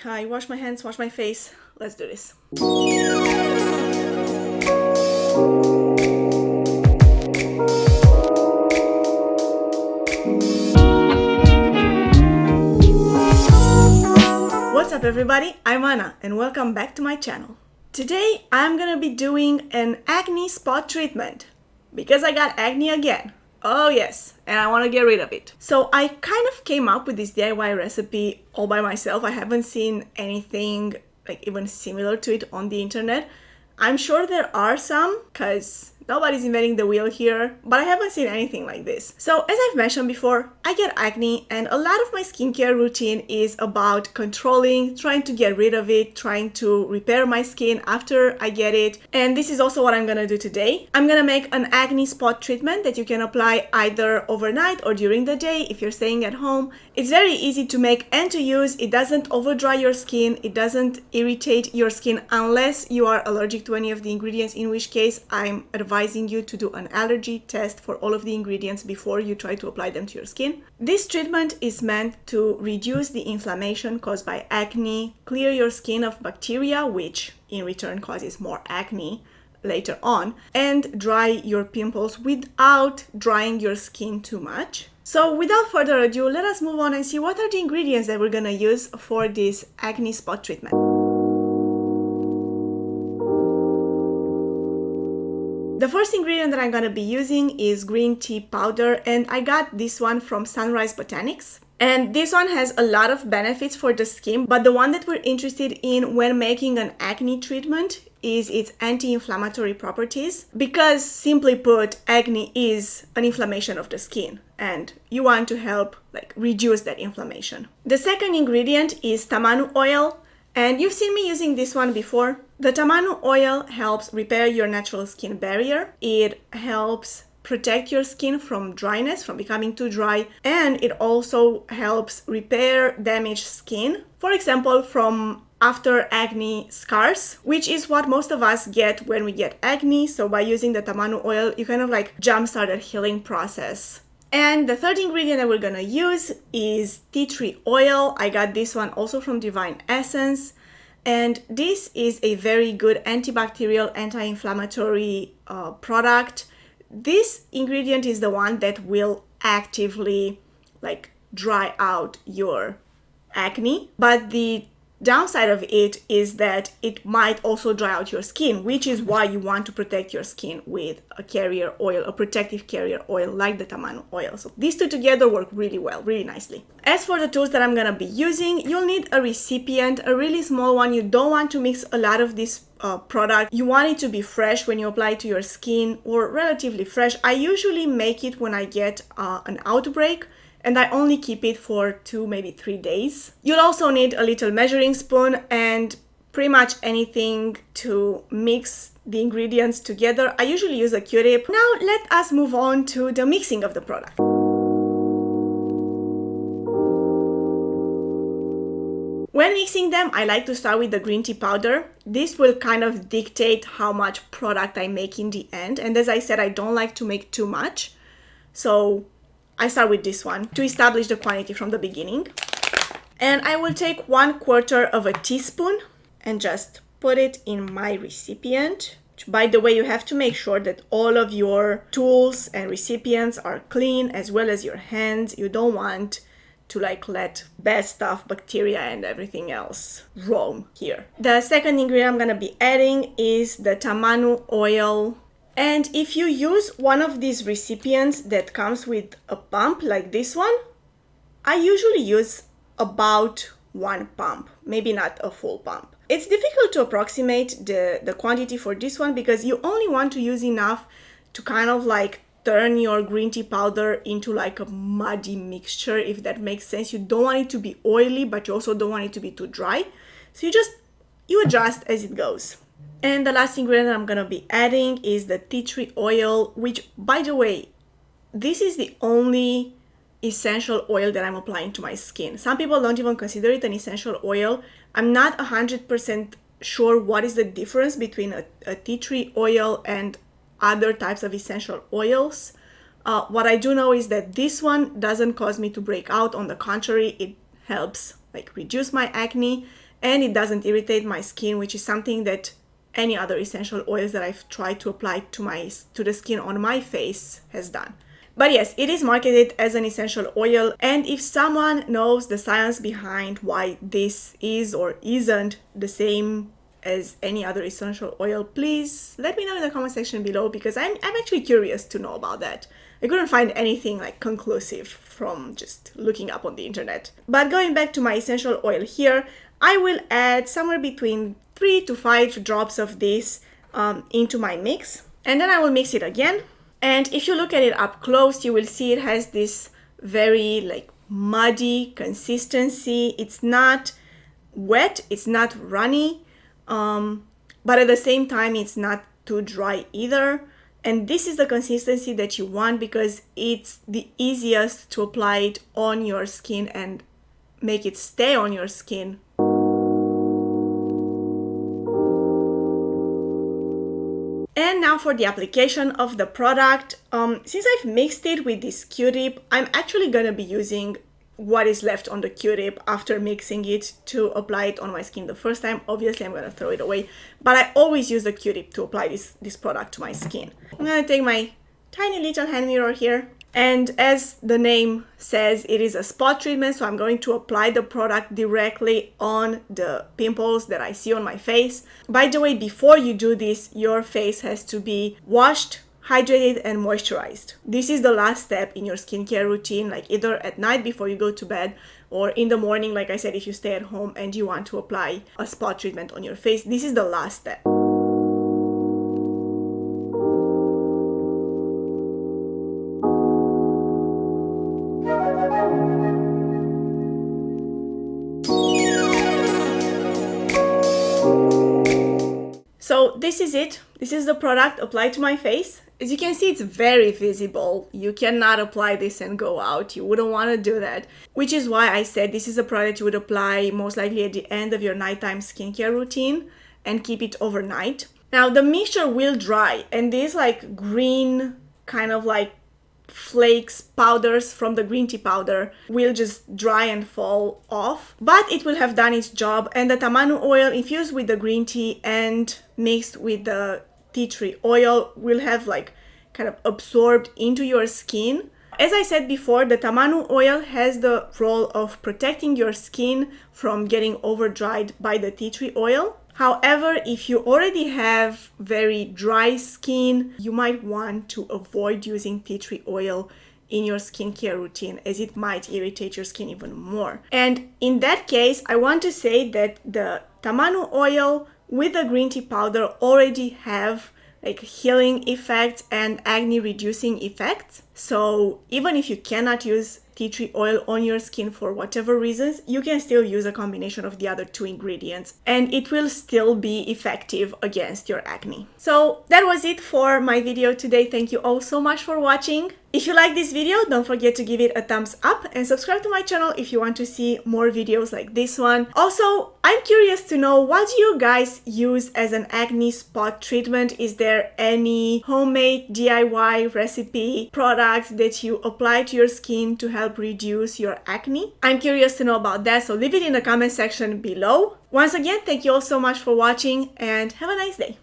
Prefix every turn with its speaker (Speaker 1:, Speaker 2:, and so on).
Speaker 1: I wash my hands, wash my face. Let's do this. What's up everybody, I'm Anna and welcome back to my channel. Today I'm gonna be doing an acne spot treatment because I got acne again. Oh yes, and I want to get rid of it. So I kind of came up with this DIY recipe all by myself. I haven't seen anything like even similar to it on the internet. I'm sure there are some because nobody's inventing the wheel here, but I haven't seen anything like this. So as I've mentioned before, I get acne and a lot of my skincare routine is about controlling, trying to get rid of it, trying to repair my skin after I get it. And this is also what I'm gonna do today. I'm gonna make an acne spot treatment that you can apply either overnight or during the day if you're staying at home. It's very easy to make and to use. It doesn't over dry your skin. It doesn't irritate your skin unless you are allergic to any of the ingredients, in which case I'm advising you to do an allergy test for all of the ingredients before you try to apply them to your skin. This treatment is meant to reduce the inflammation caused by acne, clear your skin of bacteria, which in return causes more acne later on, and dry your pimples without drying your skin too much. So without further ado, let us move on and see what are the ingredients that we're gonna use for this acne spot treatment. The first ingredient that I'm gonna be using is green tea powder, and I got this one from Sunrise Botanics. And this one has a lot of benefits for the skin, but the one that we're interested in when making an acne treatment is its anti-inflammatory properties, because simply put, acne is an inflammation of the skin and you want to help reduce that inflammation. The second ingredient is Tamanu oil, and you've seen me using this one before. The Tamanu oil helps repair your natural skin barrier. It helps protect your skin from dryness, from becoming too dry, and it also helps repair damaged skin, for example from after acne scars, which is what most of us get when we get acne. So by using the Tamanu oil, you kind of jumpstart that healing process. And the third ingredient that we're gonna use is tea tree oil. I got this one also from Divine Essence, and this is a very good antibacterial, anti-inflammatory product. This ingredient is the one that will actively dry out your acne, but the downside of it is that it might also dry out your skin, which is why you want to protect your skin with a carrier oil, a protective carrier oil like the Tamanu oil. So these two together work really well, really nicely. As for the tools that I'm gonna be using, you'll need a recipient, a really small one. You don't want to mix a lot of this product. You want it to be fresh when you apply it to your skin, or relatively fresh. I usually make it when I get an outbreak, and I only keep it for 2, maybe 3 days. You'll also need a little measuring spoon and pretty much anything to mix the ingredients together. I usually use a Q-tip. Now let us move on to the mixing of the product. When mixing them, I like to start with the green tea powder. This will kind of dictate how much product I make in the end. And as I said, I don't like to make too much. So I start with this one to establish the quantity from the beginning. And I will take 1/4 of a teaspoon and just put it in my recipient. By the way, you have to make sure that all of your tools and recipients are clean, as well as your hands. You don't want to let bad stuff, bacteria and everything else roam here. The second ingredient I'm gonna be adding is the Tamanu oil. And if you use one of these recipients that comes with a pump like this one, I usually use about 1 pump, maybe not a full pump. It's difficult to approximate the quantity for this one because you only want to use enough to kind of turn your green tea powder into a muddy mixture, if that makes sense. You don't want it to be oily, but you also don't want it to be too dry. So you adjust as it goes. And the last ingredient I'm gonna be adding is the tea tree oil, which, by the way, this is the only essential oil that I'm applying to my skin. Some people don't even consider it an essential oil. I'm not 100% sure what is the difference between a tea tree oil and other types of essential oils. What I do know is that this one doesn't cause me to break out. On the contrary, it helps reduce my acne and it doesn't irritate my skin, which is something that any other essential oils that I've tried to apply to the skin on my face has done. But yes, it is marketed as an essential oil, and if someone knows the science behind why this is or isn't the same as any other essential oil, please let me know in the comment section below, because I'm actually curious to know about that. I couldn't find anything like conclusive from just looking up on the internet. But going back to my essential oil here, I will add somewhere between 3 to 5 drops of this into my mix, and then I will mix it again. And if you look at it up close, you will see it has this very like muddy consistency. It's not wet, it's not runny, but at the same time it's not too dry either. And this is the consistency that you want, because it's the easiest to apply it on your skin and make it stay on your skin. And now for the application of the product. Since I've mixed it with this Q-tip, I'm actually gonna be using what is left on the Q-tip after mixing it to apply it on my skin the first time. Obviously I'm gonna throw it away, but I always use the Q-tip to apply this product to my skin. I'm gonna take my tiny little hand mirror here, and as the name says, it is a spot treatment, so I'm going to apply the product directly on the pimples that I see on my face. By the way, before you do this, your face has to be washed, hydrated, and moisturized. This is the last step in your skincare routine, like either at night before you go to bed, or in the morning, like I said, if you stay at home and you want to apply a spot treatment on your face. This is the last step. So this is it. This is the product applied to my face. As you can see, it's very visible. You cannot apply this and go out. You wouldn't want to do that. Which is why I said this is a product you would apply most likely at the end of your nighttime skincare routine and keep it overnight. Now the mixture will dry, and these like green kind of like flakes, powders from the green tea powder will just dry and fall off, but it will have done its job. And the Tamanu oil infused with the green tea and mixed with the tea tree oil will have like kind of absorbed into your skin. As I said before, the Tamanu oil has the role of protecting your skin from getting over dried by the tea tree oil. However, if you already have very dry skin, you might want to avoid using tea tree oil in your skincare routine, as it might irritate your skin even more. And in that case, I want to say that the Tamanu oil with the green tea powder already have like healing effects and acne reducing effects. So even if you cannot use tea tree oil on your skin for whatever reasons, you can still use a combination of the other two ingredients and it will still be effective against your acne. So that was it for my video today. Thank you all so much for watching. If you like this video, don't forget to give it a thumbs up and subscribe to my channel if you want to see more videos like this one. Also, I'm curious to know, what do you guys use as an acne spot treatment? Is there any homemade DIY recipe product that you apply to your skin to help reduce your acne? I'm curious to know about that, so leave it in the comment section below. Once again, thank you all so much for watching and have a nice day.